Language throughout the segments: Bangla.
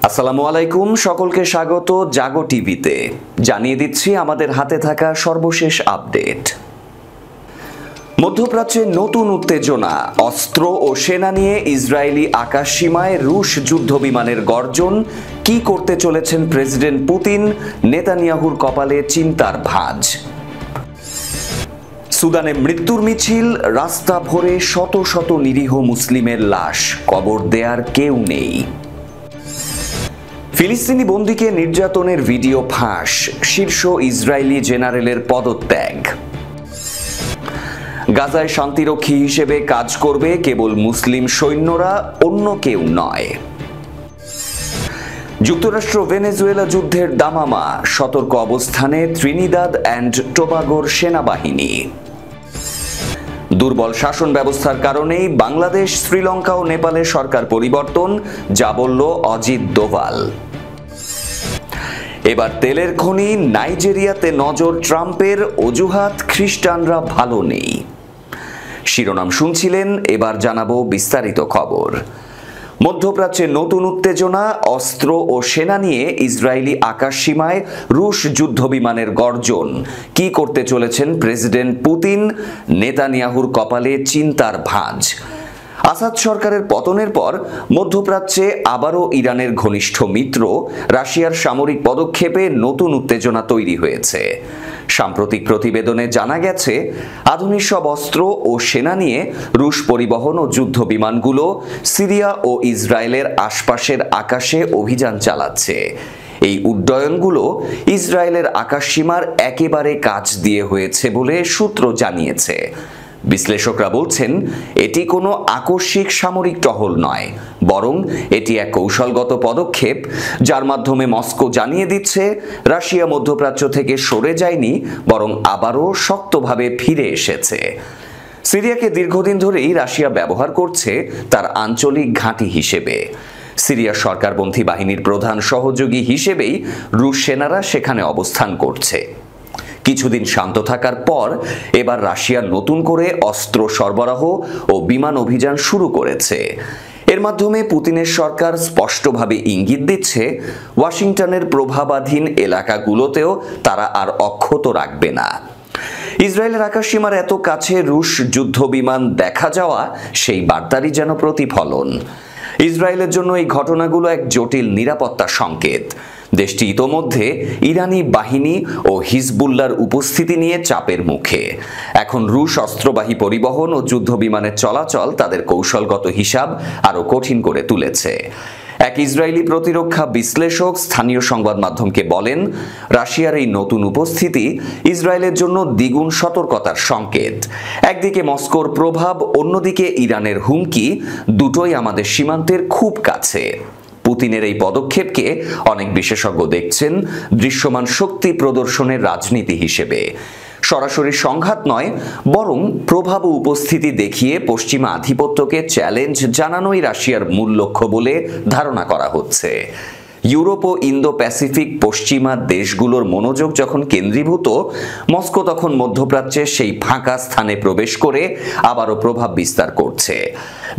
আসসালামু আলাইকুম, সকলকে স্বাগত জাগো টিভিতে। জানিয়ে দিচ্ছি আমাদের হাতে থাকা সর্বশেষ আপডেট। মধ্যপ্রাচ্যে নতুন উত্তেজনা, অস্ত্র ও সেনা নিয়ে ইসরায়েলি আকাশসীমায় রুশ যুদ্ধবিমানের গর্জন। কি করতে চলেছেন প্রেসিডেন্ট পুতিন? নেতানিয়াহুর কপালে চিন্তার ভাঁজ। সুদানে মৃত্যুর মিছিল, রাস্তা ভরে শত শত নিরীহ মুসলিমের লাশ, কবর দেয়ার কেউ নেই। ফিলিস্তিনি বন্দীকে নির্যাতনের ভিডিও ফাঁস, শীর্ষ ইসরায়েলি জেনারেলের পদত্যাগ। গাজায় শান্তিরক্ষী হিসেবে কাজ করবে কেবল মুসলিম সৈন্যরা, অন্য কেউ নয়। যুক্তরাষ্ট্র ভেনেজুয়েলা যুদ্ধের দামামা, সতর্ক অবস্থানে ত্রিনিদাদ অ্যান্ড টোবাগোর সেনাবাহিনী। দুর্বল শাসন ব্যবস্থার কারণেই বাংলাদেশ, শ্রীলঙ্কা ও নেপালের সরকার পরিবর্তন, যা বলল অজিত দোভাল। এবার তেলের খনি, নাইজেরিয়াতে নজর ট্রাম্পের, অজুহাত খ্রিস্টানরা ভালো নেই। শিরোনাম শুনছিলেন, এবার জানাবো বিস্তারিত খবর। মধ্যপ্রাচ্যে নতুন উত্তেজনা, অস্ত্র ও সেনা নিয়ে ইসরায়েলি আকাশসীমায় রুশ যুদ্ধবিমানের গর্জন। কি করতে চলেছেন প্রেসিডেন্ট পুতিন? নেতানিয়াহুর কপালে চিন্তার ভাঁজ। আসাদ সরকারের পতনের পর মধ্যপ্রাচ্যে আবারও ইরানের ঘনিষ্ঠ মিত্র রাশিয়ার সামরিক পদক্ষেপে নতুন উত্তেজনা তৈরি হয়েছে। সাম্প্রতিক প্রতিবেদনে জানা গেছে, আধুনিক সব অস্ত্র ও সেনা নিয়ে রুশ পরিবহন ও যুদ্ধ বিমানগুলো সিরিয়া ও ইসরায়েলের আশপাশের আকাশে অভিযান চালাচ্ছে। এই উড্ডয়নগুলো ইসরায়েলের আকাশসীমার একেবারে কাছ দিয়ে হয়েছে বলে সূত্র জানিয়েছে। বিশ্লেষকরা বলছেন, এটি কোনো আকস্মিক সামরিক টহল নয়, বরং এটি এক কৌশলগত পদক্ষেপ, যার মাধ্যমে মস্কো জানিয়ে দিচ্ছে রাশিয়া মধ্যপ্রাচ্য থেকে সরে যায়নি, বরং আবারও শক্তভাবে ফিরে এসেছে। সিরিয়াকে দীর্ঘদিন ধরেই রাশিয়া ব্যবহার করছে তার আঞ্চলিক ঘাঁটি হিসেবে। সিরিয়ার সরকারপন্থী বাহিনীর প্রধান সহযোগী হিসেবেই রুশ সেনারা সেখানে অবস্থান করছে। কিছুদিন শান্ত থাকার পর এবার রাশিয়া নতুন করে অস্ত্র সরবরাহ ও বিমান অভিযান শুরু করেছে। এর মাধ্যমে পুতিনের সরকার স্পষ্টভাবে ইঙ্গিত দিচ্ছে, ওয়াশিংটনের প্রভাবাধীন এলাকাগুলোতেও তারা আর অক্ষত রাখবে না। ইসরায়েলের আকাশসীমার এত কাছে রুশ যুদ্ধবিমান দেখা যাওয়া সেই বার্তারই যেন প্রতিফলন। ইসরায়েলের জন্য এই ঘটনাগুলো এক জটিল নিরাপত্তা সংকেত। দেশটি ইতোমধ্যে ইরানি বাহিনী ও হিজবুল্লাহর উপস্থিতি নিয়ে চাপের মুখে। এখন রুশ অস্ত্রবাহী পরিবহন ও যুদ্ধবিমানের চলাচল তাদের কৌশলগত হিসাব আরও কঠিন করে তুলেছে। এক ইসরায়েলি প্রতিরক্ষা বিশ্লেষক স্থানীয় সংবাদ মাধ্যমকে বলেন, রাশিয়ার এই নতুন উপস্থিতি ইসরায়েলের জন্য দ্বিগুণ সতর্কতার সংকেত। একদিকে মস্কোর প্রভাব, অন্যদিকে ইরানের হুমকি, দুটোই আমাদের সীমান্তের খুব কাছে। পুতিনের এই পদক্ষেপকে অনেক বিশেষজ্ঞ দেখছেন দৃশ্যমান শক্তি প্রদর্শনের রাজনীতি হিসেবে। সরাসরি সংঘাত নয়, বরং প্রভাব ও উপস্থিতি দেখিয়ে পশ্চিমা আধিপত্যকে চ্যালেঞ্জ জানানোই রাশিয়ার মূল লক্ষ্য বলে ধারণা করা হচ্ছে। ইউরোপ ও ইন্দো প্যাসিফিক পশ্চিমা দেশগুলোর মনোযোগ যখন কেন্দ্রীভূত, মস্কো তখন মধ্যপ্রাচ্যে সেই ফাঁকা স্থানে প্রবেশ করে আবারও প্রভাব বিস্তার করছে।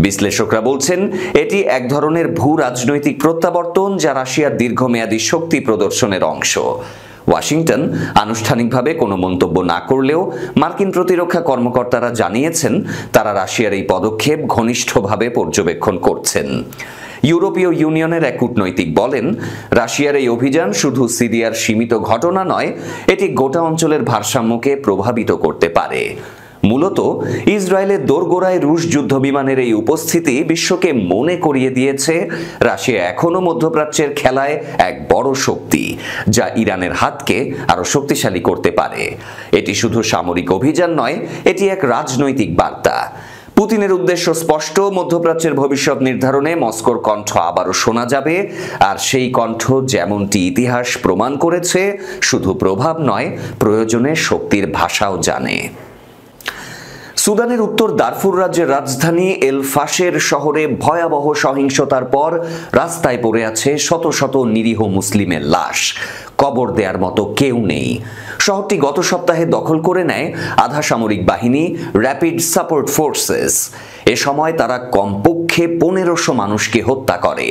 বিশ্লেষকরা বলছেন, এটি এক ধরনের ভূ রাজনৈতিক প্রত্যাবর্তন, যা রাশিয়ার দীর্ঘমেয়াদী শক্তি প্রদর্শনের অংশ। ওয়াশিংটন আনুষ্ঠানিকভাবে কোনো মন্তব্য না করলেও মার্কিন প্রতিরক্ষা কর্মকর্তারা জানিয়েছেন, তারা রাশিয়ার এই পদক্ষেপ ঘনিষ্ঠভাবে পর্যবেক্ষণ করছেন। ইউরোপীয় ইউনিয়নের এক কূটনৈতিক বলেন, রাশিয়ার এই অভিযান শুধু সিরিয়ার সীমিত ঘটনা নয়, এটি গোটা অঞ্চলের ভারসাম্যকে প্রভাবিত করতে পারে। মূলত ইসরায়েলের দোরগোড়ায় রুশ যুদ্ধবিমানের এই উপস্থিতি বিশ্বকে মনে করিয়ে দিয়েছে, রাশিয়া এখনও মধ্যপ্রাচ্যের খেলায় এক বড় শক্তি, যা ইরানের হাতকে আরও শক্তিশালী করতে পারে। এটি শুধু সামরিক অভিযান নয়, এটি এক রাজনৈতিক বার্তা। পুতিনের উদ্দেশ্য স্পষ্ট, মধ্যপ্রাচ্যের ভবিষ্যৎ নির্ধারণে মস্কোর কণ্ঠ আবারও শোনা যাবে, আর সেই কণ্ঠ, যেমনটি ইতিহাস প্রমাণ করেছে, শুধু প্রভাব নয়, প্রয়োজনে শক্তির ভাষাও জানে। সুদানের উত্তর দারফুর রাজ্যের রাজধানী এল ফাশের শহরে ভয়াবহ সহিংসতার পর রাস্তায় পড়ে আছে শত শত নিরীহ মুসলিমের লাশ, কবর দেওয়ার মতো কেউ নেই। শহরটি গত সপ্তাহে দখল করে নেয় আধা সামরিক বাহিনী র্যাপিড সাপোর্ট ফোর্সেস। এ সময় তারা কমপক্ষে 1500 মানুষকে হত্যা করে।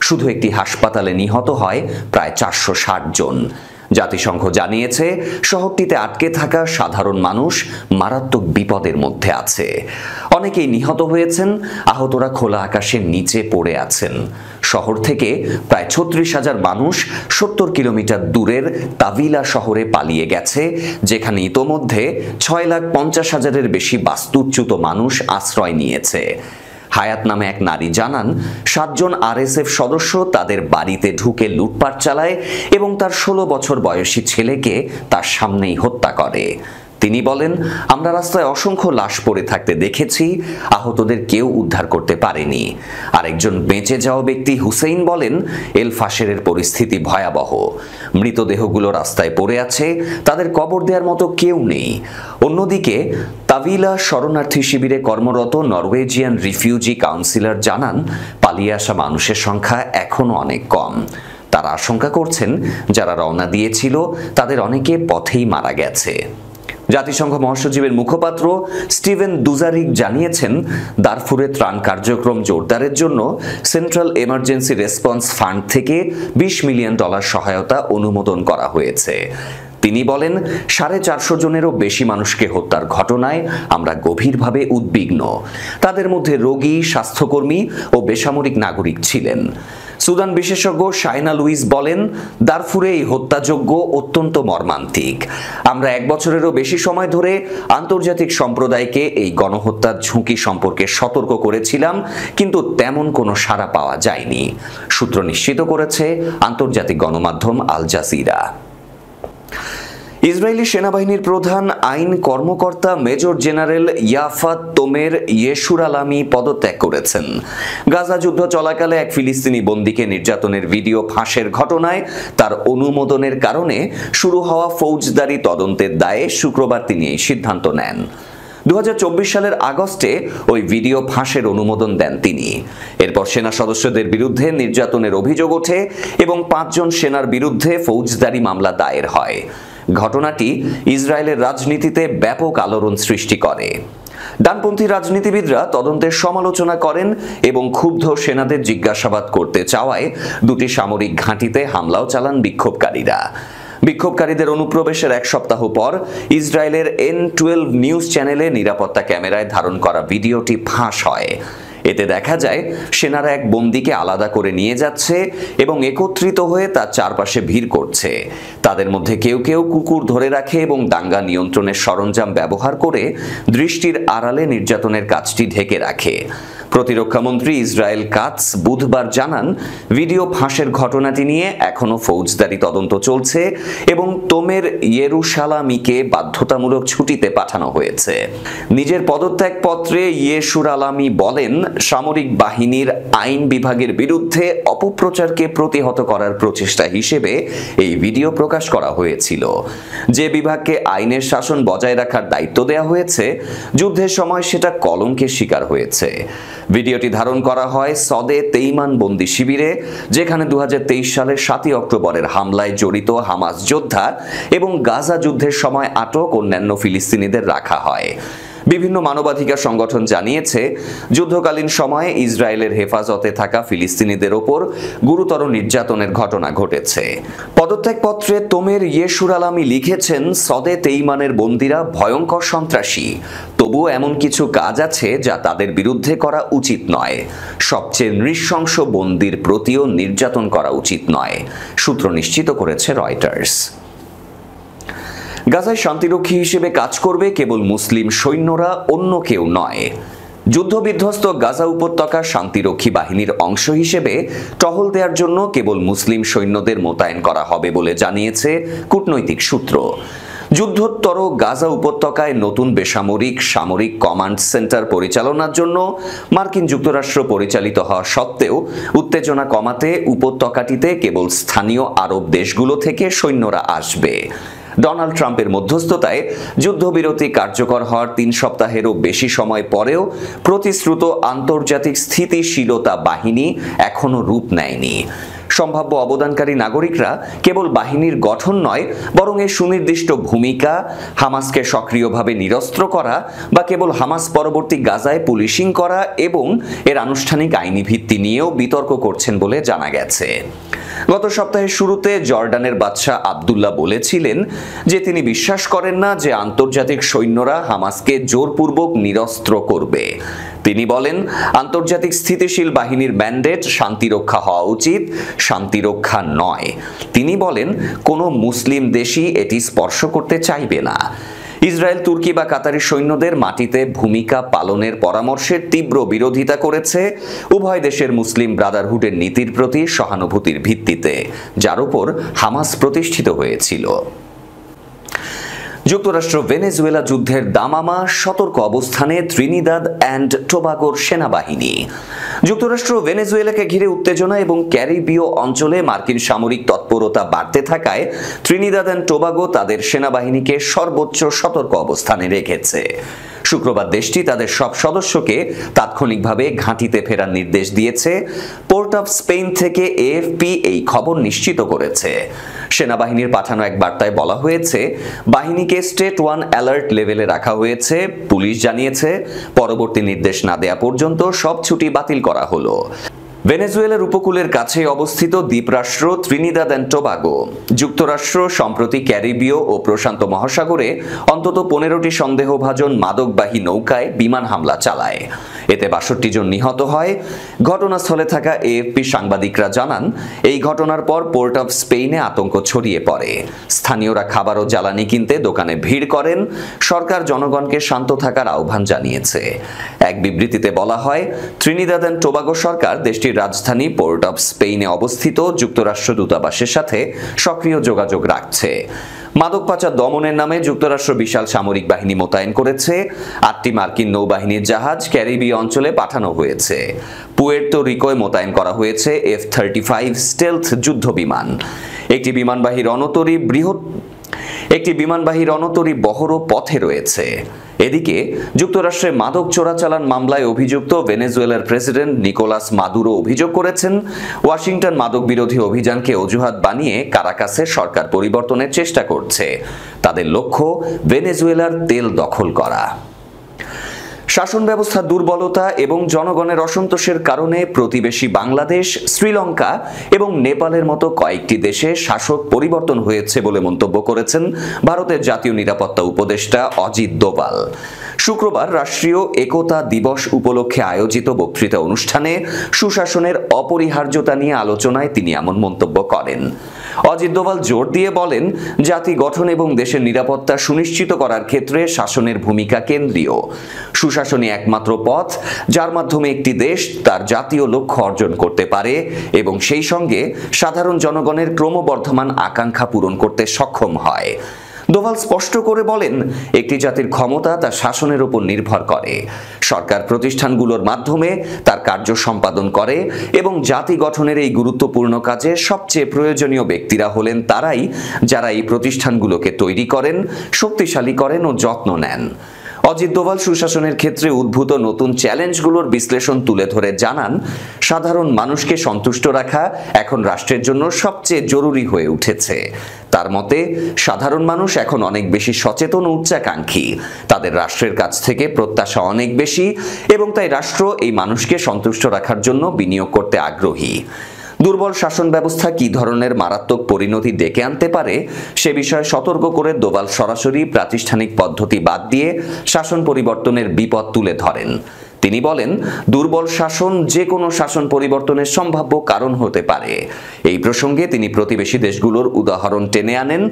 শুধু একটি হাসপাতালে নিহত হয় প্রায় 460 জন। জাতিসংঘ জানিয়েছে শহরটিতে আটকে থাকা সাধারণ মানুষ মারাত্মক বিপদের মধ্যে আছে। অনেকেই নিহত হয়েছেন, আহতরা খোলা আকাশের নিচে পড়ে আছেন। শহর থেকে প্রায় 36,000 মানুষ 70 কিলোমিটার দূরের তাভিলা শহরে পালিয়ে গেছে, যেখানে ইতোমধ্যে 6,50,000-এর বেশি বাস্তুচ্যুত মানুষ আশ্রয় নিয়েছে। হায়াত নামে এক নারী জানান, 7 জন আরএসএফ সদস্য তাদের বাড়িতে ঢুকে লুটপাট চালায় এবং তার 16 বছর বয়সী ছেলেকে তার সামনেই হত্যা করে। তিনি বলেন, আমরা রাস্তায় অসংখ্য লাশ পড়ে থাকতে দেখেছি, আহতদের কেউ উদ্ধার করতে পারেনি। আরেকজন বেঁচে যাওয়া ব্যক্তি হুসেইন বলেন, এল ফাশেরের পরিস্থিতি ভয়াবহ। মৃতদেহগুলো রাস্তায় পড়ে আছে, তাদের কবর দেওয়ার মতো কেউ নেই। অন্যদিকে তাভিলা শরণার্থী শিবিরে কর্মরত নরওয়েজিয়ান রিফিউজি কাউন্সিলর জানান, পালিয়ে আসা মানুষের সংখ্যা এখনও অনেক কম। তারা আশঙ্কা করছেন, যারা রওনা দিয়েছিল তাদের অনেকে পথেই মারা গেছে। জাতিসংঘ মহাসচিবের মুখপাত্র স্টিভেন দুজারিক জানিয়েছেন, দারফুরে ত্রাণ কার্যক্রম জোরদারের জন্য সেন্ট্রাল এমার্জেন্সি রেসপন্স ফান্ড থেকে $20 মিলিয়ন সহায়তা অনুমোদন করা হয়েছে। তিনি বলেন, 450 জনেরও বেশি মানুষকে হত্যার ঘটনায় আমরা গভীরভাবে উদ্বিগ্ন। তাদের মধ্যে রোগী, স্বাস্থ্যকর্মী ও বেসামরিক নাগরিক ছিলেন। সুদান বিশেষজ্ঞ শাইনা লুইস বলেন, দারফুরে এই হত্যাযজ্ঞ অত্যন্ত মর্মান্তিক। আমরা 1 বছরেরও বেশি সময় ধরে আন্তর্জাতিক সম্প্রদায়কে এই গণহত্যার ঝুঁকি সম্পর্কে সতর্ক করেছিলাম, কিন্তু তেমন কোনো সাড়া পাওয়া যায়নি, সূত্র নিশ্চিত করেছে আন্তর্জাতিক গণমাধ্যম আল জাজিরা। ইসরায়েলি সেনাবাহিনীর প্রধান আইন কর্মকর্তা মেজর জেনারেল ইয়াফাত তোমের ইয়েশুরালামি পদত্যাগ করেছেন। গাজা যুদ্ধ চলাকালে এক ফিলিস্তিনি বন্দীকে নির্যাতনের ভিডিও ফাঁসের ঘটনায় তার অনুমোদনের কারণে শুরু হওয়া ফৌজদারি তদন্তের দায়ে শুক্রবার তিনি এই সিদ্ধান্ত নেন। 2024 সালের আগস্টে ওই ভিডিও ফাঁসের অনুমোদন দেন তিনি। এরপর সেনা সদস্যদের বিরুদ্ধে নির্যাতনের অভিযোগ ওঠে এবং 5 জন সেনার বিরুদ্ধে ফৌজদারি মামলা দায়ের হয়। ঘটনাটি ইসরায়েলের রাজনীতিতে ব্যাপক আলোড়ন সৃষ্টি করে। ডানপন্থী রাজনীতিবিদরা তদন্তের সমালোচনা করেন এবং ক্ষুব্ধ সেনাদের জিজ্ঞাসাবাদ করতে চাওয়ায় 2টি সামরিক ঘাঁটিতে হামলাও চালান বিক্ষোভকারীরা। বিক্ষোভকারীদের অনুপ্রবেশের 1 সপ্তাহ পর ইসরায়েলের N12 নিউজ চ্যানেলে নিরাপত্তা ক্যামেরায় ধারণ করা ভিডিওটি ফাঁস হয়। এতে দেখা যায় সেনারা এক বন্দীকে আলাদা করে নিয়ে যাচ্ছে এবং একত্রিত হয়ে তার চারপাশে ভিড় করছে। তাদের মধ্যে কেউ কেউ কুকুর ধরে রাখে এবং দাঙ্গা নিয়ন্ত্রণের সরঞ্জাম ব্যবহার করে দৃষ্টির আড়ালে নির্যাতনের কাজটি ঢেকে রাখে। প্রতিরক্ষামন্ত্রী ইসরায়েল কাটস বুধবার জানান, ভিডিও ফাঁসের ঘটনাটি নিয়ে এখনো ফৌজদারি তদন্ত চলছে এবং তোমের ইয়েরুশালামিকে বাধ্যতামূলক ছুটিতে পাঠানো হয়েছে। নিজের পদত্যাগপত্রে ইয়েশুরালামি বলেন, সামরিক বাহিনীর আইন বিভাগের বিরুদ্ধে অপপ্রচারকে প্রতিহত করার প্রচেষ্টা হিসেবে এই ভিডিও প্রকাশ করা হয়েছিল। যে বিভাগকে আইনের শাসন বজায় রাখার দায়িত্ব দেওয়া হয়েছে, যুদ্ধের সময় সেটা কলঙ্কের শিকার হয়েছে। ভিডিওটি ধারণ করা হয় সদে তেইমান বন্দি শিবিরে, যেখানে 2023 সালের 7 অক্টোবরের হামলায় জড়িত হামাস যোদ্ধা এবং গাজা যুদ্ধের সময় আটক অন্যান্য ফিলিস্তিনিদের রাখা হয়। বিভিন্ন মানবাধিকার সংগঠন জানিয়েছে, যুদ্ধকালীন সময়ে ইসরায়েলের হেফাজতে থাকা ফিলিস্তিনিদের ওপর গুরুতর নির্যাতনের ঘটনা ঘটেছে। পদত্যাগপত্রে তোমের ইয়েশুরালামি লিখেছেন, সদে তেইমানের বন্দীরা ভয়ঙ্কর সন্ত্রাসী, তবুও এমন কিছু কাজ আছে যা তাদের বিরুদ্ধে করা উচিত নয়। সবচেয়ে নৃশংস বন্দীর প্রতিও নির্যাতন করা উচিত নয়, সূত্র নিশ্চিত করেছে রয়টার্স। গাজায় শান্তিরক্ষী হিসেবে কাজ করবে কেবল মুসলিম সৈন্যরা, অন্য কেউ নয়। যুদ্ধবিধ্বস্ত গাজা উপত্যকার শান্তিরক্ষী বাহিনীর অংশ হিসেবে টহল দেওয়ার জন্য কেবল মুসলিম সৈন্যদের মোতায়েন করা হবে বলে জানিয়েছে কূটনৈতিক সূত্র। যুদ্ধোত্তর গাজা উপত্যকায় নতুন বেসামরিক সামরিক কমান্ড সেন্টার পরিচালনার জন্য মার্কিন যুক্তরাষ্ট্র পরিচালিত হওয়া সত্ত্বেও উত্তেজনা কমাতে উপত্যকাটিতে কেবল স্থানীয় আরব দেশগুলো থেকে সৈন্যরা আসবে। ডোনাল্ড ট্রাম্পের মধ্যস্থতায় যুদ্ধবিরতি কার্যকর হওয়ার 3 সপ্তাহেরও বেশি সময় পরেও প্রতিশ্রুত আন্তর্জাতিক স্থিতিশীলতা বাহিনী এখনো রূপ নেয়নি। সম্ভাব্য অবদানকারী নাগরিকরা কেবল বাহিনীর গঠন নয়, বরং এর সুনির্দিষ্ট ভূমিকা, হামাসকে সক্রিয়ভাবে নিরস্ত্র করা বা কেবল হামাস পরবর্তী গাজায় পুলিশিং করা এবং এর আনুষ্ঠানিক আইনি ভিত্তি নিয়েও বিতর্ক করছেন বলে জানা গেছে। গত সপ্তাহের শুরুতে জর্ডানের বাদশাহ আবদুল্লাহ বলেছিলেন যে তিনি বিশ্বাস করেন না যে আন্তর্জাতিক সৈন্যরা হামাসকে জোরপূর্বক নিরস্ত্র করবে। তিনি বলেন, আন্তর্জাতিক স্থিতিশীল বাহিনীর ম্যান্ডেট শান্তিরক্ষা হওয়া উচিত, শান্তিরক্ষা নয়। তিনি বলেন, কোনো মুসলিম দেশই এটি স্পর্শ করতে চাইবে না। ইসরায়েল, তুর্কি বা কাতারি সৈন্যদের মাটিতে ভূমিকা পালনের পরামর্শের তীব্র বিরোধিতা করেছে, উভয় দেশের মুসলিম ব্রাদারহুডের নীতির প্রতি সহানুভূতির ভিত্তিতে, যার উপর হামাস প্রতিষ্ঠিত হয়েছিল। যুক্তরাষ্ট্র ভেনেজুয়েলা যুদ্ধের দামামা, সতর্ক অবস্থানে ত্রিনিদাদ অ্যান্ড টোবাগোর সেনাবাহিনী। যুক্তরাষ্ট্র ভেনেজুয়েলাকে ঘিরে উত্তেজনা এবং ক্যারিবীয় অঞ্চলে মার্কিন সামরিক তৎপরতা বাড়তে থাকায় ত্রিনিদাদ অ্যান্ড টোবাগো তাদের সেনাবাহিনীকে সর্বোচ্চ সতর্ক অবস্থানে রেখেছে। শুক্রবার দেশটি তাদের সব সদস্যকে তাৎক্ষণিকভাবে ঘাঁটিতে ফেরার নির্দেশ দিয়েছে। পোর্ট অফ স্পেন থেকে এএফপি এই খবর নিশ্চিত করেছে। সেনাবাহিনীর পাঠানো এক বার্তায় বলা হয়েছে, বাহিনীকে স্টেট 1 অ্যালার্ট লেভেলে রাখা হয়েছে। পুলিশ জানিয়েছে, পরবর্তী নির্দেশ না দেয়া পর্যন্ত সব ছুটি বাতিল করা হলো। ভেনেজুয়েলার উপকূলের কাছে অবস্থিত দ্বীপরাষ্ট্র ত্রিনিদাদ অ্যান্ড টোবাগো। যুক্তরাষ্ট্র সম্প্রতি ক্যারিবীয় ও প্রশান্ত মহাসাগরে অন্তত 15টি সন্দেহভাজন মাদকবাহী নৌকায় বিমান হামলা চালায়। এতে 62 জন নিহত হয়। ঘটনাস্থলে থাকা এএফপি সাংবাদিকরা জানান, এই ঘটনার পর পোর্ট অফ স্পেনে আতঙ্ক ছড়িয়ে পড়ে। স্থানীয়রা খাবার ও জ্বালানি কিনতে দোকানে ভিড় করেন। সরকার জনগণকে শান্ত থাকার আহ্বান জানিয়েছে। এক বিবৃতিতে বলা হয়, ত্রিনিদাদ অ্যান্ড টোবাগো সরকার দেশটির রাজধানী পোর্ট অফ স্পেনে অবস্থিত যুক্তরাষ্ট্র দূতাবাসের সাথে সক্রিয় যোগাযোগ রাখছে। মাদক পাচার দমনের নামে যুক্তরাষ্ট্র বিশাল সামরিক বাহিনী মোতায়েন করেছে। 8টি মার্কিন নৌবাহিনীর জাহাজ ক্যারিবীয় অঞ্চলে পাঠানো হয়েছে। পুয়ের্তো রিকোয় মোতায়েন করা হয়েছে F-35 স্টেলথ যুদ্ধ বিমান। একটি বিমানবাহী রণতরী বহরও পথে রয়েছে। এদিকে যুক্তরাষ্ট্রে মাদক চোরাচালান মামলায় অভিযুক্ত ভেনেজুয়েলার প্রেসিডেন্ট নিকোলাস মাদুরো অভিযোগ করেছেন, ওয়াশিংটন মাদক বিরোধী অভিযানকে অজুহাত বানিয়ে কারাকাসে সরকার পরিবর্তনের চেষ্টা করছে। তাদের লক্ষ্য ভেনেজুয়েলার তেল দখল করা। শাসন ব্যবস্থার দুর্বলতা এবং জনগণের অসন্তোষের কারণে প্রতিবেশী বাংলাদেশ, শ্রীলঙ্কা এবং নেপালের মতো কয়েকটি দেশে শাসক পরিবর্তন হয়েছে বলে মন্তব্য করেছেন ভারতের জাতীয় নিরাপত্তা উপদেষ্টা অজিত দোভাল। শুক্রবার রাষ্ট্রীয় একতা দিবস উপলক্ষে আয়োজিত বক্তৃতা অনুষ্ঠানে সুশাসনের অপরিহার্যতা নিয়ে আলোচনায় তিনি এমন মন্তব্য করেন। অজিত দোভাল জোর দিয়ে বলেন, জাতি গঠন এবং দেশের নিরাপত্তা সুনিশ্চিত করার ক্ষেত্রে শাসনের ভূমিকা কেন্দ্রীয়। সুশাসনই একমাত্র পথ যার মাধ্যমে একটি দেশ তার জাতীয় লক্ষ্য অর্জন করতে পারে এবং সেই সঙ্গে সাধারণ জনগণের ক্রমবর্ধমান আকাঙ্ক্ষা পূরণ করতে সক্ষম হয়। দোভাল স্পষ্ট করে বলেন, একটি জাতির ক্ষমতা তার শাসনের উপর নির্ভর করে। সরকার প্রতিষ্ঠানগুলোর মাধ্যমে তার কার্য সম্পাদন করে এবং জাতি গঠনের এই গুরুত্বপূর্ণ কাজে সবচেয়ে প্রয়োজনীয় ব্যক্তিরা হলেন তারাই যারা এই প্রতিষ্ঠানগুলোকে তৈরি করেন, শক্তিশালী করেন ও যত্ন নেন। অজিত দোভাল সুশাসনের ক্ষেত্রে উদ্ভূত নতুন চ্যালেঞ্জগুলোর বিশ্লেষণ তুলে ধরে জানান, সাধারণ মানুষকে সন্তুষ্ট রাখা এখন রাষ্ট্রের জন্য সবচেয়ে জরুরি হয়ে উঠেছে। তার মতে, সাধারণ মানুষ এখন অনেক বেশি সচেতন ও উচ্চাকাঙ্ক্ষী। তাদের রাষ্ট্রের কাছ থেকে প্রত্যাশা অনেক বেশি এবং তাই রাষ্ট্র এই মানুষকে সন্তুষ্ট রাখার জন্য বিনিয়োগ করতে আগ্রহী। দুর্বল শাসন ব্যবস্থা কী ধরনের মারাত্মক পরিণতি ডেকে আনতে পারে সে বিষয়ে সতর্ক করে দোভাল সরাসরি প্রাতিষ্ঠানিক পদ্ধতি বাদ দিয়ে শাসন পরিবর্তনের বিপদ তুলে ধরেন। তিনি বলেন, দুর্বল শাসন যে কোনো শাসন পরিবর্তনের সম্ভাব্য কারণ হতে পারে। এই প্রসঙ্গে তিনি প্রতিবেশী দেশগুলোর উদাহরণ টেনে আনেন।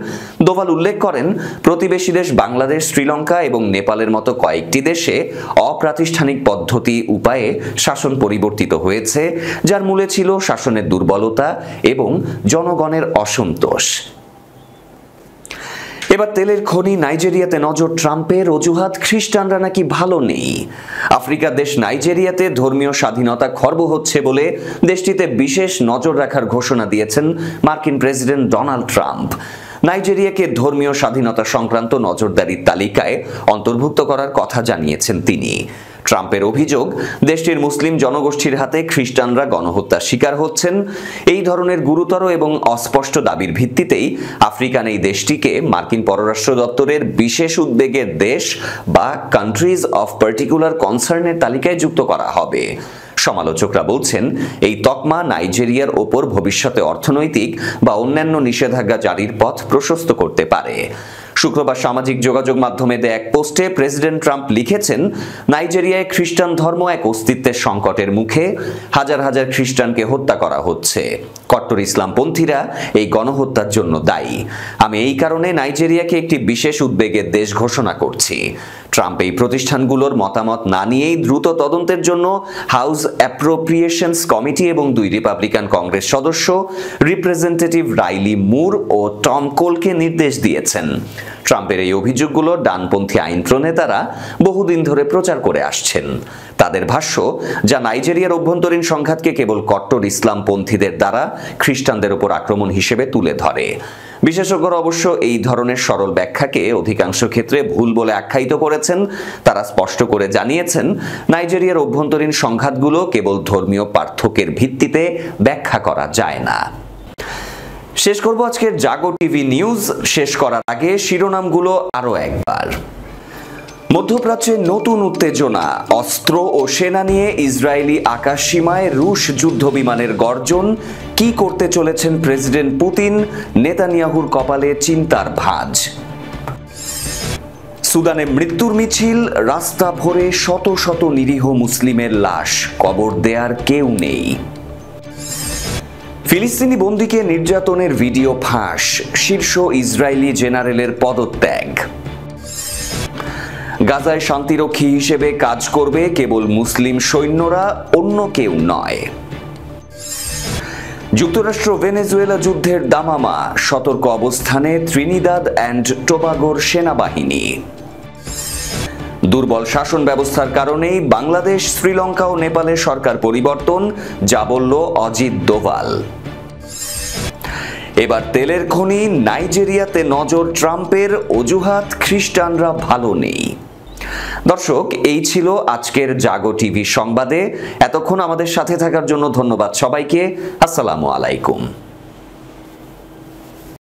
দোভাল উল্লেখ করেন, প্রতিবেশী দেশ বাংলাদেশ, শ্রীলঙ্কা এবং নেপালের মতো কয়েকটি দেশে অপ্রাতিষ্ঠানিক পদ্ধতি উপায়ে শাসন পরিবর্তিত হয়েছে, যার মূলে ছিল শাসনের দুর্বলতা এবং জনগণের অসন্তোষ। এবার তেলের খনি নাইজেরিয়াতে নজর ট্রাম্পের, অজুহাত খ্রিস্টানরা নাকি ভালো নেই। আফ্রিকার দেশ নাইজেরিয়াতে ধর্মীয় স্বাধীনতা খর্ব হচ্ছে বলে দেশটিতে বিশেষ নজর রাখার ঘোষণা দিয়েছেন মার্কিন প্রেসিডেন্ট ডোনাল্ড ট্রাম্প। নাইজেরিয়াকে ধর্মীয় স্বাধীনতা সংক্রান্ত নজরদারির তালিকায় অন্তর্ভুক্ত করার কথা জানিয়েছেন তিনি। ট্রাম্পের অভিযোগ, দেশটির মুসলিম জনগোষ্ঠীর হাতে খ্রিস্টানরা গণহত্যার শিকার হচ্ছেন। এই ধরনের গুরুতর এবং অস্পষ্ট দাবির ভিত্তিতেই আফ্রিকান এই দেশটিকে মার্কিন পররাষ্ট্র দপ্তরের বিশেষ উদ্বেগের দেশ বা কান্ট্রিজ অফ পার্টিকুলার কনসার্নের তালিকায় যুক্ত করা হবে। সমালোচকরা বলছেন, এই তকমা নাইজেরিয়ার ওপর ভবিষ্যতে অর্থনৈতিক বা অন্যান্য নিষেধাজ্ঞা জারির পথ প্রশস্ত করতে পারে। শুক্রবার সামাজিক যোগাযোগ মাধ্যমে দেয়া এক পোস্টে প্রেসিডেন্ট ট্রাম্প লিখেছেন, নাইজেরিয়ায় খ্রিস্টান ধর্ম এক অস্তিত্বের সংকটের মুখে, হাজার হাজার খ্রিস্টানকে হত্যা করা হচ্ছে। কট্টর ইসলামপন্থীরা এই গণহত্যার জন্য দায়ী। আমি এই কারণে নাইজেরিয়াকে একটি বিশেষ উদ্বেগের দেশ ঘোষণা করছি। ট্রাম্প এই প্রতিষ্ঠানগুলোর মতামত না নিয়েই দ্রুত তদন্তের জন্য হাউস অ্যাপ্রোপ্রিয়েশনস কমিটি এবং 2 রিপাবলিকান কংগ্রেস সদস্য রিপ্রেজেন্টেটিভ রাইলি মুর ও টম কোলকে নির্দেশ দিয়েছেন। ট্রাম্পের এই অভিযোগগুলো ডানপন্থী আইন প্রণেতারা বহুদিন ধরে প্রচার করে আসছেন। তাদের ভাষ্য, যা নাইজেরিয়ার অভ্যন্তরীণ সংঘাতকে কেবল কট্টর ইসলামপন্থীদের দ্বারা খ্রিস্টানদের উপর আক্রমণ হিসেবে তুলে ধরে। বিশেষজ্ঞরা অবশ্য এই ধরনের সরল ব্যাখ্যাকে অধিকাংশ ক্ষেত্রে ভুল বলে আখ্যায়িত করেছেন। তারা স্পষ্ট করে জানিয়েছেন, নাইজেরিয়ার অভ্যন্তরীণ সংঘাতগুলো কেবল ধর্মীয় পার্থক্যের ভিত্তিতে ব্যাখ্যা করা যায় না। শেষ করব আজকের জাগো টিভি নিউজ। শেষ করার আগে শিরোনামগুলো আরও একবার। মধ্যপ্রাচ্যে নতুন উত্তেজনা, অস্ত্র ও সেনা নিয়ে ইসরায়েলি আকাশসীমায় রুশ যুদ্ধবিমানের গর্জন। কি করতে চলেছেন প্রেসিডেন্ট পুতিন? নেতানিয়াহুর কপালে চিন্তার ভাঁজ। সুদানে মৃত্যুর মিছিল, রাস্তা ভরে শত শত নিরীহ মুসলিমের লাশ, কবর দেয়ার কেউ নেই। ফিলিস্তিনি বন্দীকে নির্যাতনের ভিডিও ফাঁস, শীর্ষ ইসরায়েলি জেনারেলের পদত্যাগ। গাজায় শান্তিরক্ষী হিসেবে কাজ করবে কেবল মুসলিম সৈন্যরা, অন্য কেউ নয়। যুক্তরাষ্ট্র ভেনেজুয়েলা যুদ্ধের দামামা, সতর্ক অবস্থানে ত্রিনিদাদ অ্যান্ড টোবাগোর সেনাবাহিনী। দুর্বল শাসন ব্যবস্থার কারণেই বাংলাদেশ, শ্রীলঙ্কা ও নেপালের সরকার পরিবর্তন, যা বলল অজিত দোভাল। এবার তেলের খনি, নাইজেরিয়াতে নজর ট্রাম্পের, অজুহাত খ্রিস্টানরা ভালো নেই। দর্শক, এই ছিল আজকের জাগো টিভি সংবাদে। এতক্ষণ আমাদের সাথে থাকার জন্য ধন্যবাদ সবাইকে। আসসালামু আলাইকুম।